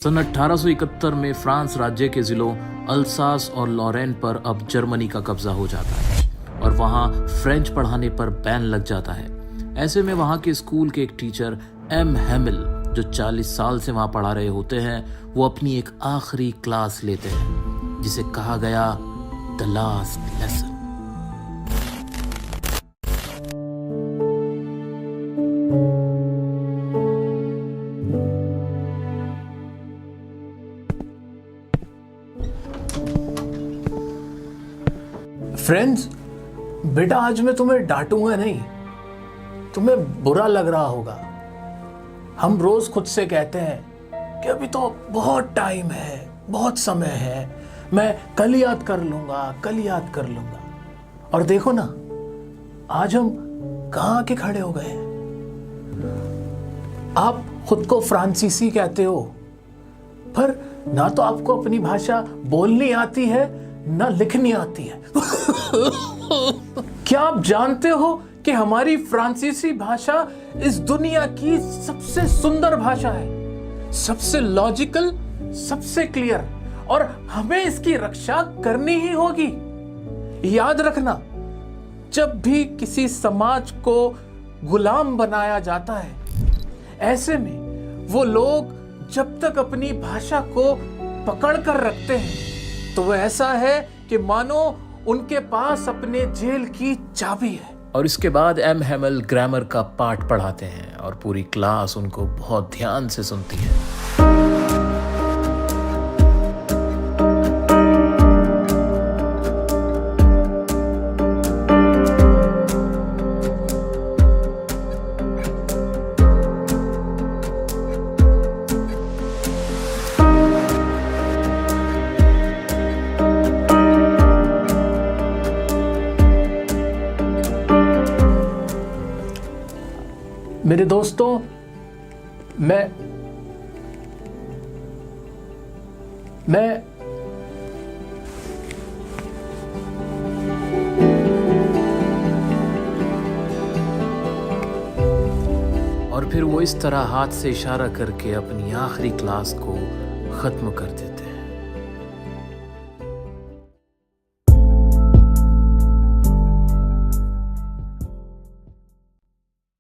सन 1871 में फ्रांस राज्य के जिलों अल्सास और लॉरेन पर अब जर्मनी का कब्जा हो जाता है और वहां फ्रेंच पढ़ाने पर बैन लग जाता है। ऐसे में वहां के स्कूल के एक टीचर एम हैमिल, जो 40 साल से वहां पढ़ा रहे होते हैं, वो अपनी एक आखिरी क्लास लेते हैं जिसे कहा गया द लास्ट लेसन। फ्रेंड्स, बेटा आज मैं तुम्हें डांटूंगा नहीं, तुम्हें बुरा लग रहा होगा। हम रोज खुद से कहते हैं कि अभी तो बहुत टाइम है, बहुत समय है, मैं कल याद कर लूंगा, कल याद कर लूंगा। और देखो ना, आज हम कहां के खड़े हो गए हैं। आप खुद को फ्रांसीसी कहते हो, पर ना तो आपको अपनी भाषा बोलनी आती है ना लिखनी आती है। क्या आप जानते हो कि हमारी फ्रांसीसी भाषा इस दुनिया की सबसे सुंदर भाषा है, सबसे लॉजिकल, सबसे क्लियर, और हमें इसकी रक्षा करनी ही होगी। याद रखना, जब भी किसी समाज को गुलाम बनाया जाता है, ऐसे में वो लोग जब तक अपनी भाषा को पकड़ कर रखते हैं तो वो ऐसा है कि मानो उनके पास अपने जेल की चाबी है। और इसके बाद एम हैमिल ग्रामर का पाठ पढ़ाते हैं और पूरी क्लास उनको बहुत ध्यान से सुनती है। मेरे दोस्तों, मैं और फिर वो इस तरह हाथ से इशारा करके अपनी आखिरी क्लास को खत्म कर देते हैं।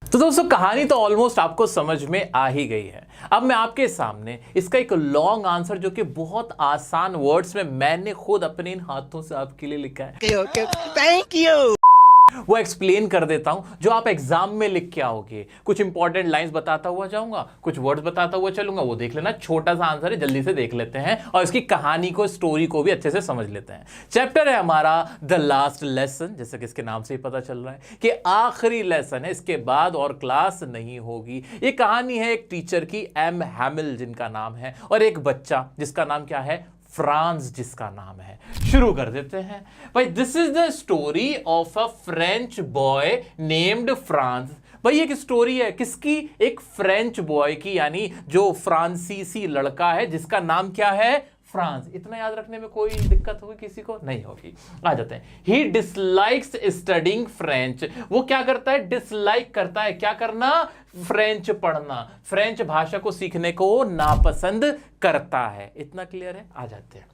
तो दोस्तों, कहानी तो ऑलमोस्ट आपको समझ में आ ही गई है। अब मैं आपके सामने इसका एक लॉन्ग आंसर, जो कि बहुत आसान वर्ड्स में मैंने खुद अपने इन हाथों से आपके लिए लिखा है, थैंक यू, वो एक्सप्लेन कर देता हूं, जो आप एग्जाम में लिख के आओगे। कुछ इंपॉर्टेंट लाइंस बताता हुआ जाऊंगा, कुछ वर्ड्स बताता हुआ चलूंगा, वो देख लेना। छोटा सा आंसर है, जल्दी से देख लेते हैं और इसकी कहानी को, स्टोरी को भी अच्छे से समझ लेते हैं। चैप्टर है हमारा द लास्ट लेसन, जैसे कि इसके नाम से ही पता चल रहा है कि आखिरी लेसन है, इसके बाद और क्लास नहीं होगी। ये कहानी है एक टीचर की, एम हैमिल जिनका नाम है, और एक बच्चा जिसका नाम क्या है, फ्रांस जिसका नाम है। शुरू कर देते हैं भाई। This is the story of a French boy named France. भाई एक स्टोरी है किसकी, एक फ्रेंच बॉय की, यानी जो फ्रांसीसी लड़का है जिसका नाम क्या है, फ्रांस। इतना याद रखने में कोई दिक्कत होगी किसी को? नहीं होगी। आ जाते हैं। ही डिसलाइक्स स्टडिंग फ्रेंच। वो क्या करता है, डिसलाइक करता है। क्या करना, फ्रेंच पढ़ना, फ्रेंच भाषा को सीखने को नापसंद करता है। इतना क्लियर है? आ जाते हैं।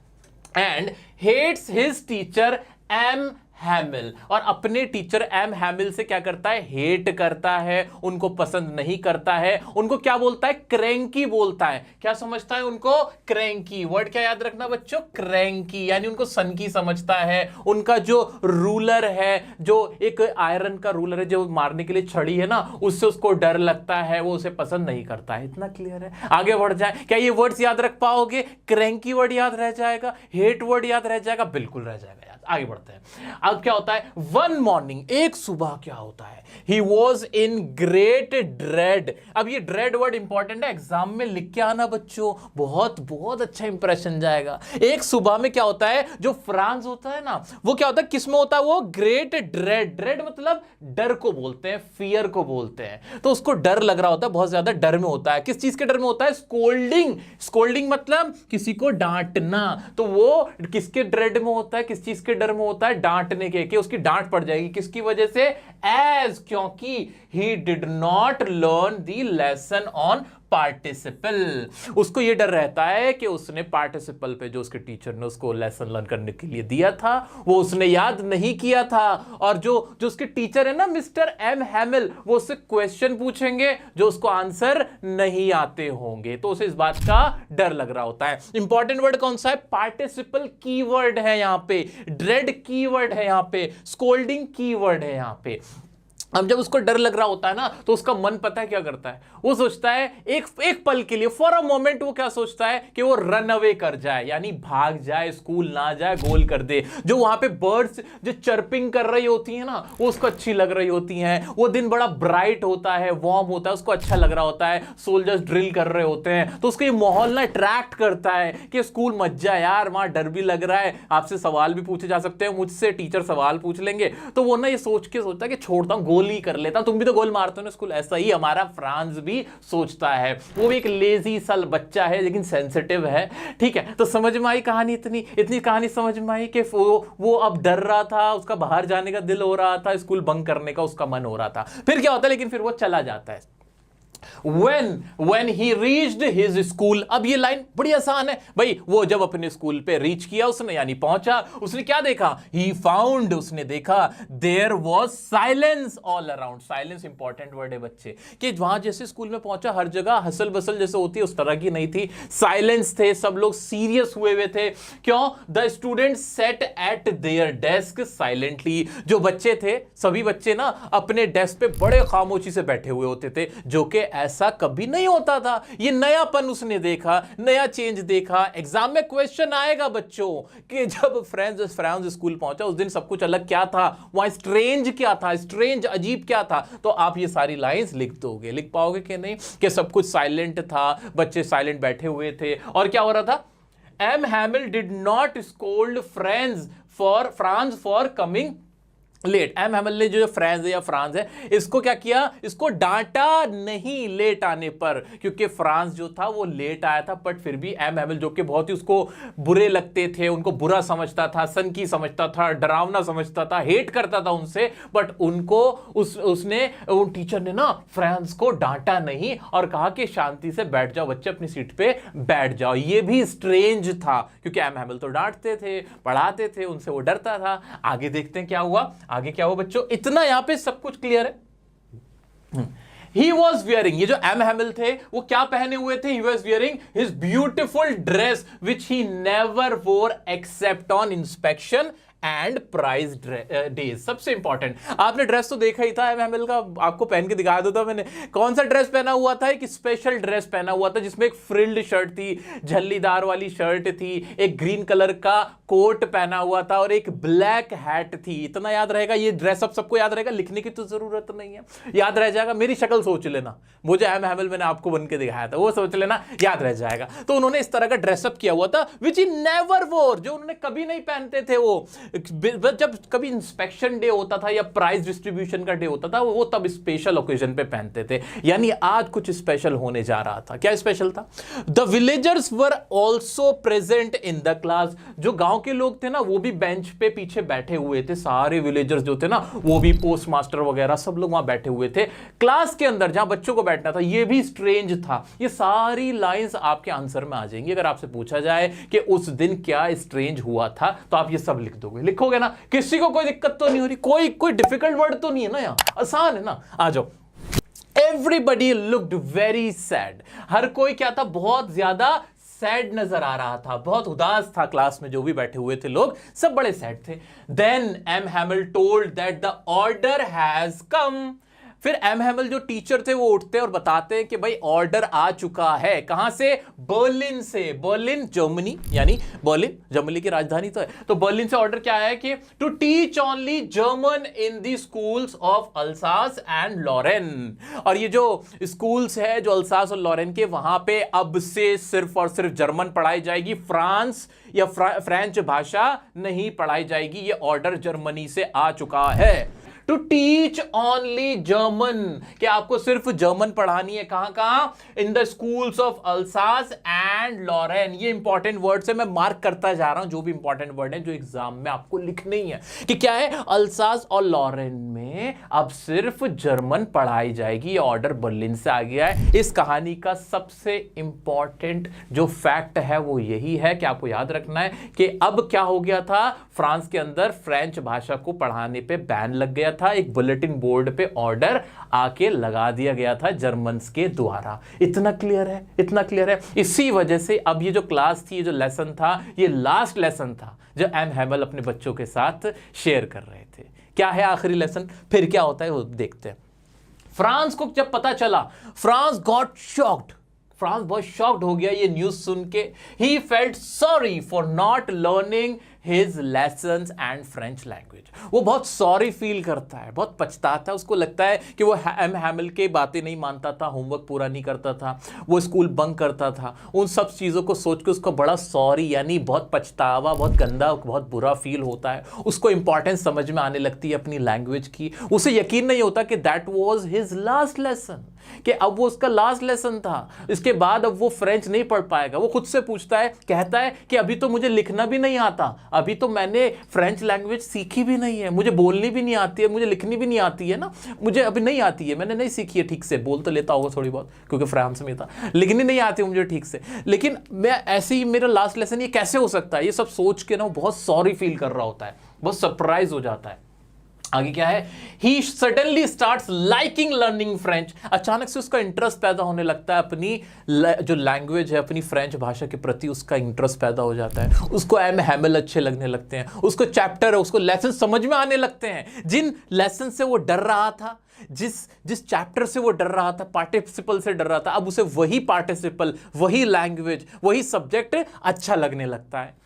And hates his teacher M Hamel, और अपने टीचर एम हैमिल से क्या करता है, हेट करता है, उनको पसंद नहीं करता है। उनको क्या बोलता है, क्रैंकी बोलता है। क्या समझता है उनको, क्रैंकी। वर्ड क्या याद रखना बच्चों, क्रैंकी, यानी उनको सनकी समझता है। उनका जो रूलर है, जो एक आयरन का रूलर है, जो मारने के लिए छड़ी है ना, उससे उसको डर लगता है, वो उसे पसंद नहीं करता है। इतना क्लियर है? आगे बढ़ जाए। क्या ये वर्ड्स याद रख पाओगे? क्रैंकी वर्ड याद रह जाएगा, हेट वर्ड याद रह जाएगा, बिल्कुल रह जाएगा। आगे बढ़ते हैं। अब क्या होता है, वन मॉर्निंग, एक सुबह क्या होता है, he was in great dread. अब ये ड्रेड वर्ड इंपॉर्टेंट है, एग्जाम में लिख के आना बच्चों, बहुत बहुत अच्छा इंप्रेशन जाएगा। एक सुबह में क्या होता है, जो फ्रांस होता है ना, वो क्या होता है, किस में होता है वो, ग्रेट ड्रेड। ड्रेड मतलब डर को बोलते हैं, फियर को बोलते हैं। तो उसको डर लग रहा होता है, बहुत ज्यादा डर में होता है। किस चीज के डर में होता है, स्कोल्डिंग। स्कोल्डिंग मतलब किसी को डांटना। तो वो किसके ड्रेड में होता है, किस चीज के डर में होता है, डांटने के, कि उसकी डांट पड़ जाएगी। किसकी वजह से, एज, क्योंकि he did not learn the lesson on participle. उसको ये डर रहता है कि उसने पार्टिसिपल पे जो उसके टीचर ने उसको लेसन लर्न करने के लिए दिया था वो उसने याद नहीं किया था, और जो उसके टीचर है ना मिस्टर एम हैमिल, वो उससे क्वेश्चन पूछेंगे जो उसको आंसर नहीं आते होंगे, तो उसे इस बात का डर लग रहा होता है। इंपॉर्टेंट वर्ड कौन सा है? पार्टिसिपल कीवर्ड है यहां पे, ड्रेड कीवर्ड है यहां पे, स्कोल्डिंग कीवर्ड है यहां पे। अब जब उसको डर लग रहा होता है ना तो उसका मन पता है क्या करता है? वो सोचता है एक पल के लिए, फॉर अ मोमेंट वो क्या सोचता है कि वो रन अवे कर जाए, यानी भाग जाए, स्कूल ना जाए, गोल कर दे। जो वहां पे बर्ड्स जो चर्पिंग कर रही होती है ना वो उसको अच्छी लग रही होती हैं, वो दिन बड़ा ब्राइट होता है, वार्म होता है, उसको अच्छा लग रहा होता है, सोल्जर्स ड्रिल कर रहे होते हैं, तो उसको ये माहौल ना अट्रैक्ट करता है कि स्कूल मत जा यार, वहां डर भी लग रहा है, आपसे सवाल भी पूछे जा सकते हैं, मुझसे टीचर सवाल पूछ लेंगे। तो वो ना ये सोच के सोचता है कि छोड़ता हूं, गोल ही कर लेता हूं, तुम भी तो गोल मारते हो ना स्कूल। ऐसा ही हमारा फ्रांस भी सोचता है। वो भी एक लेजी सा बच्चा है लेकिन सेंसिटिव है, ठीक है। तो समझ में आई कहानी, इतनी कहानी समझ में आई कि वो अब डर रहा था, उसका बाहर जाने का दिल हो रहा था, स्कूल बंक करने का उसका मन हो रहा था। फिर क्या होता है? लेकिन फिर वो चला जाता है। When he reached his school, अब ये लाइन बड़ी आसान है भाई। वो जब अपने स्कूल पे रीच किया उसने, यानी पहुंचा, उसने क्या देखा? He found, उसने देखा there was silence all around। Silence important word है बच्चे, कि वहां जैसे स्कूल में पहुंचा हर जगह हसल बसल जैसे होती है उस तरह की नहीं थी, साइलेंस थे, सब लोग सीरियस हुए थे। क्यों? The student set eight there desk silently. जो बच्चे थे, सभी बच्चे ना अपने डेस्क पे बड़े खामोशी से बैठे हुए होते थे, जो कि ऐसा कभी नहीं होता था। ये नयापन उसने देखा, नया चेंज देखा। एग्जाम में क्वेश्चन आएगा बच्चों कि जब फ्रांस स्कूल पहुंचा उस दिन सब कुछ अलग क्या था, वहां स्ट्रेंज क्या था, स्ट्रेंज अजीब क्या था, तो आप ये सारी लाइंस लिख दोगे। लिख पाओगे कि नहीं? कि सब कुछ साइलेंट था, बच्चे साइलेंट बैठे हुए थे, और क्या हो रहा था? M Hamel did not scold Franz for coming late. M Hamel ने जो फ्रांस है या फ्रांस है, इसको क्या किया? इसको डांटा नहीं लेट आने पर, क्योंकि फ्रांस जो था वो लेट आया था, बट फिर भी एम हैमिल जो कि बहुत ही उसको बुरे लगते थे, उनको बुरा समझता था, सनकी समझता था, डरावना समझता था, हेट करता था उनसे, बट उनको उसने उन टीचर ने ना फ्रांस को डांटा नहीं और कहा कि शांति से बैठ जाओ बच्चे, अपनी सीट पे बैठ जाओ। ये भी स्ट्रेंज था, क्योंकि एम हैमिल तो डांटते थे, पढ़ाते थे, उनसे वो डरता था। आगे देखते हैं क्या हुआ। आगे क्या हुआ बच्चों? इतना यहां पे सब कुछ क्लियर है। He was wearing, ये जो एम हैमिल थे वो क्या पहने हुए थे? He was wearing his beautiful dress which he never wore except on inspection and prize days. सबसे इंपॉर्टेंट, आपने ड्रेस तो देखा ही था एम हैमिल का, आपको पहन के दिखा देता मैंने। कौन सा ड्रेस पहना हुआ था? एक स्पेशल ड्रेस पहना हुआ था जिसमें एक फ्रिल्ड शर्ट थी, झल्लीदार वाली शर्ट थी, एक ग्रीन कलर का कोट पहना हुआ था और एक ब्लैक हैट थी। इतना याद रहेगा, ये ड्रेस अब सबको याद रहेगा, लिखने की तो जरूरत नहीं है, याद रह जाएगा। मेरी शक्ल सोच लेना, वो जो एम हैमिल मैंने आपको बन के दिखाया था वो सोच लेना, याद रह जाएगा। तो उन्होंने इस तरह का ड्रेसअप किया हुआ था विच ही नेवर वोर, जो उन्होंने कभी नहीं पहनते थे। वो जब कभी इंस्पेक्शन डे होता था या प्राइज डिस्ट्रीब्यूशन का डे होता था वो तब स्पेशल ओकेजन पे पहनते थे, यानी आज कुछ स्पेशल होने जा रहा था। क्या स्पेशल था? The villagers were also present in the class. जो गांव के लोग थे ना वो भी बेंच पे पीछे बैठे हुए थे, सारे विलेजर्स जो थे ना वो भी, पोस्ट मास्टर वगैरह सब लोग वहां बैठे हुए थे क्लास के अंदर जहां बच्चों को बैठना था। ये भी स्ट्रेंज था। ये सारी लाइंस आपके आंसर में आ जाएंगी। अगर आपसे पूछा जाए कि उस दिन क्या स्ट्रेंज हुआ था तो आप ये सब लिख दोगे। लिखोगे ना? किसी को कोई दिक्कत तो नहीं हो रही? कोई डिफिकल्ट वर्ड तो नहीं है ना, यहाँ आसान है ना। आ जाओ। Everybody looked very sad. हर कोई क्या था? बहुत ज्यादा सैड नजर आ रहा था, बहुत उदास था। क्लास में जो भी बैठे हुए थे लोग सब बड़े सैड थे। Then M Hamel told that the order has come. फिर एम हैमिल जो टीचर थे वो उठते और बताते हैं कि भाई ऑर्डर आ चुका है। कहां से? बर्लिन से। बर्लिन जर्मनी, यानी बर्लिन जर्मनी की राजधानी तो है, तो बर्लिन से ऑर्डर क्या है कि to teach only German in the schools of Alsace and Lorraine. और ये जो स्कूल्स है जो अल्सास और लॉरेन के, वहां पे अब से सिर्फ और सिर्फ जर्मन पढ़ाई जाएगी, फ्रांस या फ्रेंच भाषा नहीं पढ़ाई जाएगी। ये ऑर्डर जर्मनी से आ चुका है। टू टीच ओनली जर्मन, कि आपको सिर्फ जर्मन पढ़ानी है। कहां कहां? In the schools of Alsace and Lorraine. ये इंपॉर्टेंट वर्ड्स है, मैं मार्क करता जा रहा हूं जो भी इंपॉर्टेंट वर्ड है जो एग्जाम में आपको लिखने ही है कि क्या है। अल्सास और लॉरेन में अब सिर्फ जर्मन पढ़ाई जाएगी। ये ऑर्डर बर्लिन से आ गया है। इस कहानी का सबसे इंपॉर्टेंट जो फैक्ट है वो यही है कि आपको याद रखना है कि अब क्या हो गया था, फ्रांस के अंदर फ्रेंच भाषा को पढ़ाने पे बैन लग गया था। एक बुलेटिन बोर्ड पे ऑर्डर आके लगा दिया गया था जर्मन्स के द्वारा। इतना क्लियर है, इतना क्लियर है। इसी वजह से अब ये जो क्लास थी, ये जो लेसन था, ये लास्ट लेसन था जो एम हैमल अपने बच्चों के साथ शेयर कर रहे थे। क्या है आखिरी लेसन, फिर क्या होता है वो देखते हैं। फ्रांस को जब पता चला, फ्रांस गॉट शॉक्ड, फ्रांस बहुत शॉक्ड हो गया ये न्यूज सुन के। He felt sorry for not learning his lessons and French language. वो बहुत सॉरी फील करता है, बहुत पछताता है। उसको लगता है कि वो एम हैमल के बातें नहीं मानता था, होमवर्क पूरा नहीं करता था, वो स्कूल बंक करता था। उन सब चीज़ों को सोच के उसको बड़ा सॉरी, यानी बहुत पछतावा, बहुत गंदा, बहुत बुरा फील होता है। उसको इंपॉर्टेंस समझ में आने लगती है अपनी लैंग्वेज की। उसे यकीन नहीं होता कि that was his last lesson, कि अब वो उसका लास्ट लेसन था। इसके बाद अब वो फ्रेंच नहीं पढ़ पाएगा। वो खुद से पूछता है, कहता है कि अभी तो मुझे लिखना भी नहीं आता, अभी तो मैंने फ्रेंच लैंग्वेज सीखी भी नहीं है, मुझे बोलनी भी नहीं आती है, मुझे लिखनी भी नहीं आती है ना, मुझे अभी नहीं आती है, मैंने नहीं सीखी है ठीक से। बोल तो लेता होगा थोड़ी बहुत क्योंकि फ्रांस में था, लिखनी नहीं आती है मुझे ठीक से, लेकिन मैं ऐसे ही मेरा लास्ट लेसन ये कैसे हो सकता है। ये सब सोच के ना वो बहुत सॉरी फील कर रहा होता है, बहुत सरप्राइज हो जाता है। आगे क्या है, he suddenly starts liking learning French. अचानक से उसका इंटरेस्ट पैदा होने लगता है अपनी जो लैंग्वेज है, अपनी फ्रेंच भाषा के प्रति उसका इंटरेस्ट पैदा हो जाता है। उसको एम हैमल अच्छे लगने लगते हैं, उसको चैप्टर है, उसको लेसन समझ में आने लगते हैं। जिन लेसन से वो डर रहा था, जिस चैप्टर से वो डर रहा था, पार्टिसिपल से डर रहा था, अब उसे वही पार्टिसिपल, वही लैंग्वेज, वही सब्जेक्ट अच्छा लगने लगता है।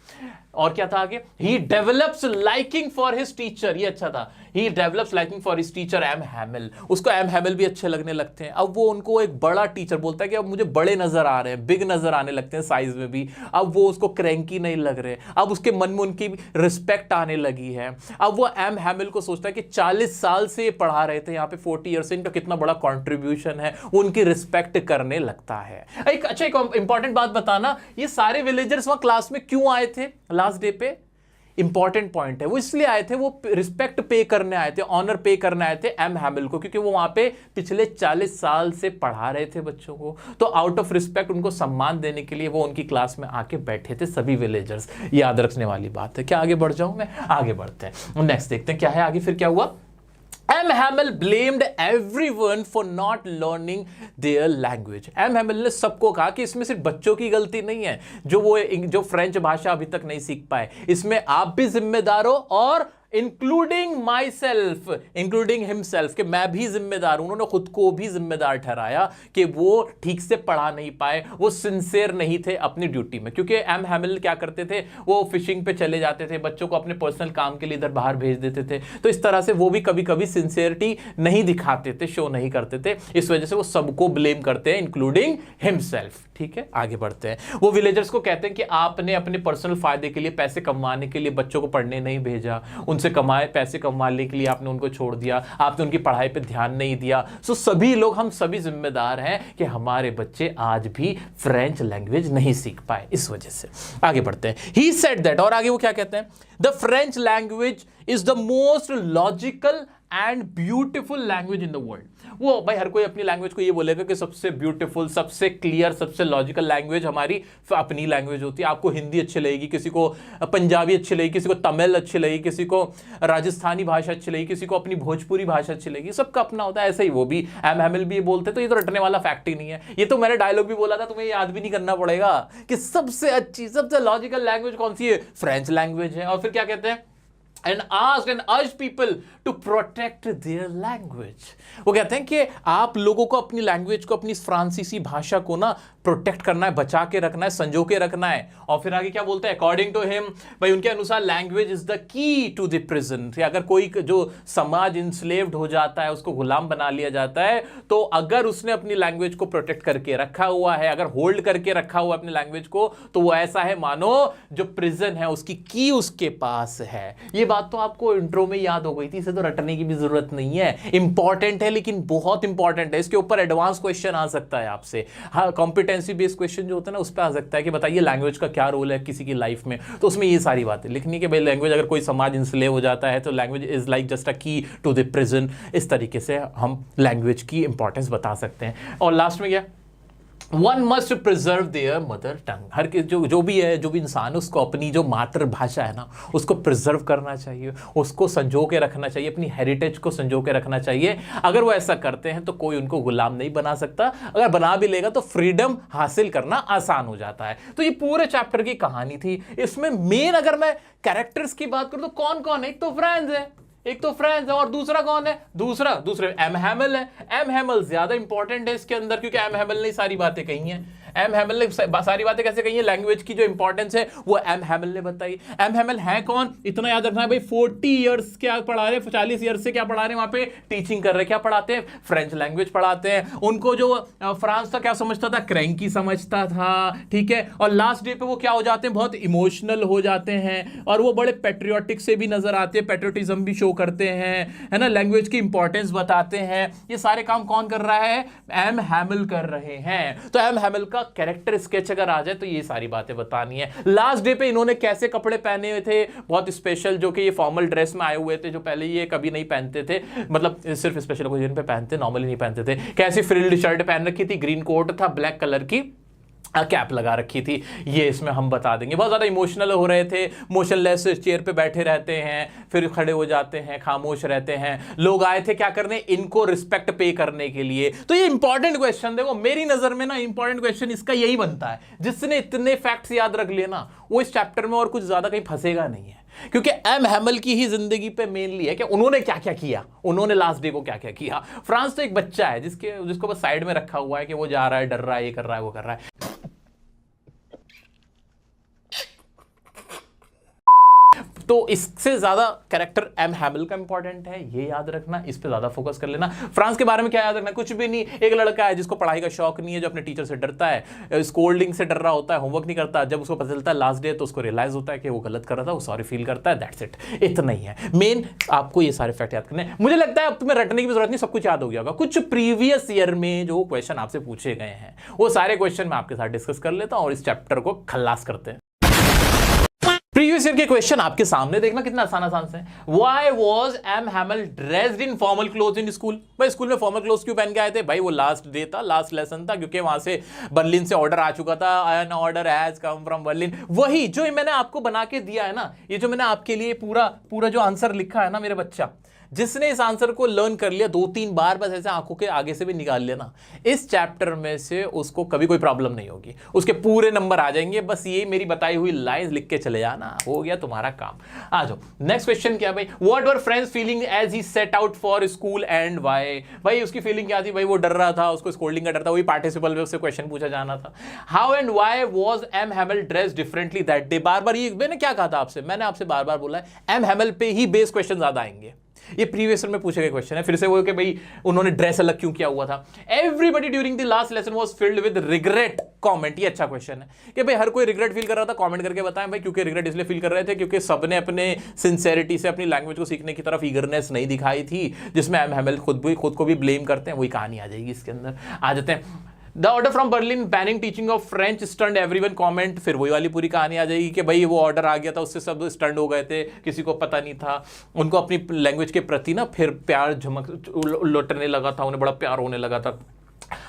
और क्या था आगे, he develops liking for his teacher. ये अच्छा था, he develops liking for his teacher M Hamel. उसको एम हैमल भी अच्छे लगने लगते हैं। अब वो उनको एक बड़ा टीचर बोलता है कि अब मुझे बड़े नजर आ रहे हैं, बिग नजर आने लगते हैं साइज में भी। अब वो उसको क्रैंकी नहीं लग रहे, अब उसके मन में उनकी रिस्पेक्ट आने लगी है। अब वो एम हैमल को सोचता है कि 40 साल से ये पढ़ा रहे थे यहाँ पे, 40 ईयर से, इनका कितना बड़ा कॉन्ट्रीब्यूशन है, उनकी रिस्पेक्ट करने लगता है। एक इंपॉर्टेंट बात बताना, ये सारे विलेजर्स वहां क्लास में क्यों आए थे लास्ट डे पे? इंपॉर्टेंट पॉइंट है, वो इसलिए आए थे, वो रिस्पेक्ट पे करने आए थे, ऑनर पे करने आए थे एम हैमल को, क्योंकि वो वहां पे पिछले 40 साल से पढ़ा रहे थे बच्चों को। तो आउट ऑफ रिस्पेक्ट उनको सम्मान देने के लिए वो उनकी क्लास में आके बैठे थे सभी विलेजर्स। याद रखने वाली बात है। क्या आगे बढ़ जाऊं मैं? आगे बढ़ते हैं, नेक्स्ट देखते हैं क्या है आगे। फिर क्या हुआ, M Hamel blamed everyone for not learning their language. M Hamel ने सबको कहा कि इसमें सिर्फ बच्चों की गलती नहीं है जो फ्रेंच भाषा अभी तक नहीं सीख पाए, इसमें आप भी जिम्मेदार हो, और including my self, including himself, कि मैं भी जिम्मेदार हूं। उन्होंने खुद को भी जिम्मेदार ठहराया कि वो ठीक से पढ़ा नहीं पाए, वो सिंसियर नहीं थे अपनी ड्यूटी में। क्योंकि एम हैमल क्या करते थे, वो फिशिंग पे चले जाते थे, बच्चों को अपने पर्सनल काम के लिए इधर बाहर भेज देते थे। तो इस तरह से वो भी कभी कभी सिंसियरिटी नहीं दिखाते थे, शो नहीं करते थे। इस वजह से वो सबको ब्लेम करते हैं, इंक्लूडिंग हिमसेल्फ। ठीक है, आगे बढ़ते हैं। वो विलेजर्स को कहते हैं कि आपने अपने पर्सनल फायदे के लिए, पैसे कमाने के लिए बच्चों को पढ़ने नहीं भेजा, उनसे पैसे कमाने के लिए आपने उनको छोड़ दिया, आपने उनकी पढ़ाई पे ध्यान नहीं दिया। सो सभी लोग, हम सभी जिम्मेदार हैं कि हमारे बच्चे आज भी फ्रेंच लैंग्वेज नहीं सीख पाए, इस वजह से। आगे बढ़ते हैं। ही सेड दैट, और आगे वो क्या कहते हैं, the French language is the most logical and beautiful language in the world. वो भाई हर कोई अपनी लैंग्वेज को ये बोलेगा कि सबसे ब्यूटीफुल, सबसे क्लियर, सबसे लॉजिकल लैंग्वेज हमारी अपनी लैंग्वेज होती है। आपको हिंदी अच्छी लगेगी, किसी को पंजाबी अच्छी लगेगी, किसी को तमिल अच्छी लगेगी, किसी को राजस्थानी भाषा अच्छी लगेगी, किसी को अपनी भोजपुरी भाषा अच्छी लगेगी, सबका अपना होता है। ऐसे ही वो भी एम हैमल भी ये बोलते, तो ये तो रटने वाला फैक्ट ही नहीं है। ये तो मैंने डायलॉग भी बोला था, तुम्हें याद भी नहीं करना पड़ेगा कि सबसे अच्छी, सबसे लॉजिकल लैंग्वेज कौन सी है, फ्रेंच लैंग्वेज है। और फिर क्या कहते हैं, and asked and urged people to protect their language। वो कहते हैं कि आप लोगों को अपनी लैंग्वेज को, अपनी फ्रांसीसी भाषा को ना प्रोटेक्ट करना है, बचा के रखना है, संजो के रखना है। और फिर आगे क्या बोलते हैं, अकॉर्डिंग टू हिम, भाई उनके अनुसार language is the key to the prison. अगर कोई जो समाज इंस्लेव्ड हो जाता है, उसको गुलाम बना लिया जाता है, तो अगर उसने अपनी लैंग्वेज को प्रोटेक्ट करके रखा हुआ है, अगर होल्ड करके रखा हुआ अपनी लैंग्वेज को, तो वो ऐसा है मानो जो प्रिजन है उसकी की उसके पास है। ये बात तो आपको इंट्रो में याद हो गई थी, इसे तो रटने की भी जरूरत नहीं है। इंपॉर्टेंट है लेकिन बहुत इंपॉर्टेंट है, इसके ऊपर एडवांस क्वेश्चन आ सकता है आपसे। हाँ, कॉम्पिटेंसी बेस्ड क्वेश्चन जो होता है ना उस पर आ सकता है कि बताइए लैंग्वेज का क्या रोल है किसी की लाइफ में, तो उसमें ये सारी बातें लिखनी कि भाई लैंग्वेज अगर कोई समाज इंस्लेव हो जाता है तो language is like just a की टू द प्रिजन। इस तरीके से हम लैंग्वेज की इंपॉर्टेंस बता सकते हैं। और लास्ट में क्या, one must preserve their mother tongue. हर जो भी है, जो भी इंसान है, उसको अपनी जो मातृभाषा है ना उसको प्रिजर्व करना चाहिए, उसको संजो के रखना चाहिए, अपनी हेरिटेज को संजो के रखना चाहिए। अगर वो ऐसा करते हैं तो कोई उनको गुलाम नहीं बना सकता, अगर बना भी लेगा तो फ्रीडम हासिल करना आसान हो जाता है। तो ये पूरे चैप्टर की कहानी थी। इसमें मेन अगर मैं कैरेक्टर्स की बात करूं तो कौन कौन है, एक तो फ्रांस है और दूसरा कौन है, दूसरे एम हैमल है। एम हैमल ज्यादा इंपॉर्टेंट है इसके अंदर क्योंकि एम हैमल ने सारी बातें कही हैं। एम हैमल ने सारी बातें कैसे कही है, लैंग्वेज की जो इंपॉर्टेंस है वो एम हैमल ने बताई। एम हैमल है कौन, इतना याद रखना है भाई, 40 इयर्स क्या पढ़ा रहे, 40 ईयर्स से क्या पढ़ा रहे, वहां पे टीचिंग कर रहे, क्या पढ़ाते हैं, फ्रेंच लैंग्वेज पढ़ाते हैं। उनको जो फ्रांस था क्या समझता था, क्रैंकी समझता था, ठीक है। और लास्ट डे पे वो क्या हो जाते हैं, बहुत इमोशनल हो जाते हैं और वो बड़े पेट्रियोटिक से भी नजर आते हैं, पेट्रियोटिज्म भी शो करते हैं, है ना, लैंग्वेज की इंपॉर्टेंस बताते हैं। ये सारे काम कौन कर रहा है, एम हैमल कर रहे हैं। तो एम हैमल का कैरेक्टर स्केच अगर आ जाए तो ये सारी बातें बतानी है। लास्ट डे पे इन्होंने कैसे कपड़े पहने हुए थे, बहुत स्पेशल, जो कि ये फॉर्मल ड्रेस में आए हुए थे, जो पहले ये कभी नहीं पहनते थे, मतलब सिर्फ स्पेशल ओकेजन पे पहनते, नॉर्मली नहीं पहनते थे। कैसी फ्रिल्ड शर्ट पहन रखी थी, ग्रीन कोट था, ब्लैक कलर की कैप लगा रखी थी, ये इसमें हम बता देंगे। बहुत ज़्यादा इमोशनल हो रहे थे, मोशनलेस चेयर पे बैठे रहते हैं, फिर खड़े हो जाते हैं, खामोश रहते हैं। लोग आए थे क्या करने, इनको रिस्पेक्ट पे करने के लिए। तो ये इंपॉर्टेंट क्वेश्चन, देखो मेरी नज़र में ना इंपॉर्टेंट क्वेश्चन इसका यही बनता है। जिसने इतने फैक्ट्स याद रख लिए ना वो इस चैप्टर में और कुछ ज़्यादा कहीं फंसेगा नहीं है, क्योंकि एम हैमल की ही जिंदगी पे मेनली है कि उन्होंने क्या क्या किया, उन्होंने लास्ट डे को क्या क्या किया। फ्रांस तो एक बच्चा है जिसको बस साइड में रखा हुआ है कि वो जा रहा है, डर रहा है, ये कर रहा है, वो कर रहा है। तो इससे ज्यादा कैरेक्टर एम हैमल का इंपॉर्टेंट है, ये याद रखना, इस पे ज्यादा फोकस कर लेना। फ्रांस के बारे में क्या याद रखना, कुछ भी नहीं, एक लड़का है जिसको पढ़ाई का शौक नहीं है, जो अपने टीचर से डरता है, स्कोल्डिंग से डर रहा होता है, होमवर्क नहीं करता। जब उसको पता चलता है लास्ट डे तो उसको रियलाइज होता है कि वो गलत कर रहा था, वो सॉरी फील करता है, दैट्स इट, इतना ही है मेन। आपको ये सारे फैक्ट याद करने, मुझे लगता है अब तुम्हें रटने की भी जरूरत नहीं, सब कुछ याद हो गया होगा। कुछ प्रीवियस ईयर में जो क्वेश्चन आपसे पूछे गए हैं वो सारे क्वेश्चन मैं आपके साथ डिस्कस कर लेता हूं और इस चैप्टर को खल्लास करते हैं। प्रीवियस ईयर के क्वेश्चन आपके सामने देखना कितना आसान से। Why was M Hamel dressed in formal clothes in school? भाई स्कूल में फॉर्मल क्लोथ क्यों पहन के आए थे? भाई वो लास्ट डे था, लास्ट लेसन था, क्योंकि वहां से बर्लिन से ऑर्डर आ चुका था, an order has come from Berlin. वही जो मैंने आपको बना के दिया है ना, ये जो मैंने आपके लिए पूरा जो आंसर लिखा है ना मेरे बच्चा, जिसने इस आंसर को लर्न कर लिया 2-3 बार, बस ऐसे आंखों के आगे से भी निकाल लेना, इस चैप्टर में से उसको कभी कोई प्रॉब्लम नहीं होगी, उसके पूरे नंबर आ जाएंगे। बस ये मेरी बताई हुई लाइंस लिख के चले जाना, हो गया तुम्हारा काम। आ जाओ नेक्स्ट क्वेश्चन क्या भाई, what were friends feeling as he set out for school and why? भाई उसकी फीलिंग क्या थी? भाई वो डर रहा था, उसको स्कोल्डिंग का डर था, वही पार्टिसिपल में उससे क्वेश्चन पूछा जाना था। How and why was M Hamel dressed differently that day? बार बार ये मैंने क्या कहा था आपसे, मैंने आपसे बार बार बोला है एम हैमल पे ही बेस क्वेश्चन ज्यादा आएंगे। ये प्रीवियस ईयर में पूछे गए क्वेश्चन है। फिर से वो कि भाई उन्होंने ड्रेस अलग क्यों किया हुआ था। Everybody during the last lesson was filled with regret comment. ये अच्छा क्वेश्चन है कि भाई हर कोई रिग्रेट फील कर रहा था, कमेंट करके बताएं भाई, क्योंकि रिग्रेट इसलिए फील कर रहे थे क्योंकि सबने अपने सिंसेरिटी से अपनी लैंग्वेज को सीखने की तरफ ईगरनेस नहीं दिखाई थी, जिसमें एम हैमल खुद को भी ब्लेम करते हैं। वही कहानी आ जाएगी इसके अंदर। आ जाते हैं the order from Berlin banning teaching of French stunned everyone comment. फिर वही वाली पूरी कहानी आ जाएगी कि भाई वो ऑर्डर आ गया था, उससे सब स्टंड हो गए थे, किसी को पता नहीं था, उनको अपनी लैंग्वेज के प्रति ना फिर प्यार लौटने लगा था, उन्हें बड़ा प्यार होने लगा था।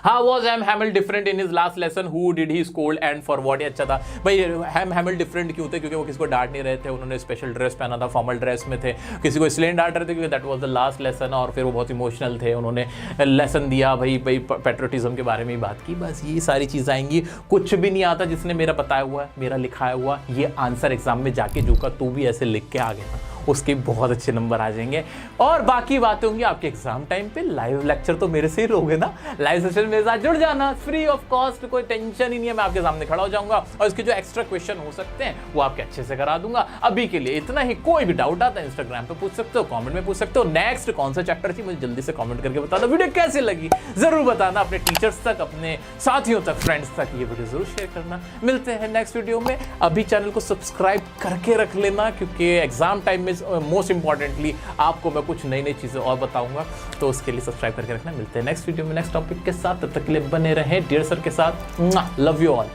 How was M Hamel different in his last lesson? Who did he scold and for what? अच्छा था भाई, M Hamel डिफरेंट क्यों थे? क्योंकि वो किसी को डांट नहीं रहे थे, उन्होंने स्पेशल ड्रेस पहना था, फॉर्मल ड्रेस में थे। किसी को इसलिए डांट रहे थे क्योंकि that was the last lesson, और फिर वो बहुत इमोशनल थे, उन्होंने लेसन दिया, भाई पेट्रियोटिज्म के बारे में ही बात की। बस ये सारी चीज़ आएंगी। कुछ भी नहीं आता जिसने मेरा बताया हुआ है, मेरा लिखाया हुआ ये आंसर एग्जाम में जाके जो का तू भी ऐसे लिख के आ गया ना, उसके बहुत अच्छे नंबर आ जाएंगे। और बाकी बातें होंगी आपके एग्जाम टाइम पे। लाइव लेक्चर तो मेरे से ही लोगे ना, लाइव सेशन मेरे साथ जुड़ जाना, फ्री ऑफ कॉस्ट, कोई टेंशन ही नहीं है। मैं आपके सामने खड़ा हो जाऊंगा और इसके जो एक्स्ट्रा क्वेश्चन हो सकते हैं वो आपके अच्छे से करा दूंगा। अभी के लिए इतना ही। कोई भी डाउट आता है इंस्टाग्राम पे पूछ सकते हो, कमेंट में पूछ सकते हो। नेक्स्ट कौन सा चैप्टर थी मुझे जल्दी से कमेंट करके बता दो। वीडियो कैसी लगी जरूर बताना, अपने टीचर्स तक, अपने साथियों तक, फ्रेंड्स तक ये वीडियो जरूर शेयर करना। मिलते हैं नेक्स्ट वीडियो में। अभी चैनल को सब्सक्राइब करके रख लेना, क्योंकि एग्जाम टाइम में मोस्ट इंपॉर्टेंटली आपको मैं कुछ नई नई चीज़ें और बताऊंगा, तो उसके लिए सब्सक्राइब करके रखना। मिलते हैं नेक्स्ट वीडियो में नेक्स्ट टॉपिक के साथ, तब तक के लिए बने रहें डियर सर के साथ। Love you all.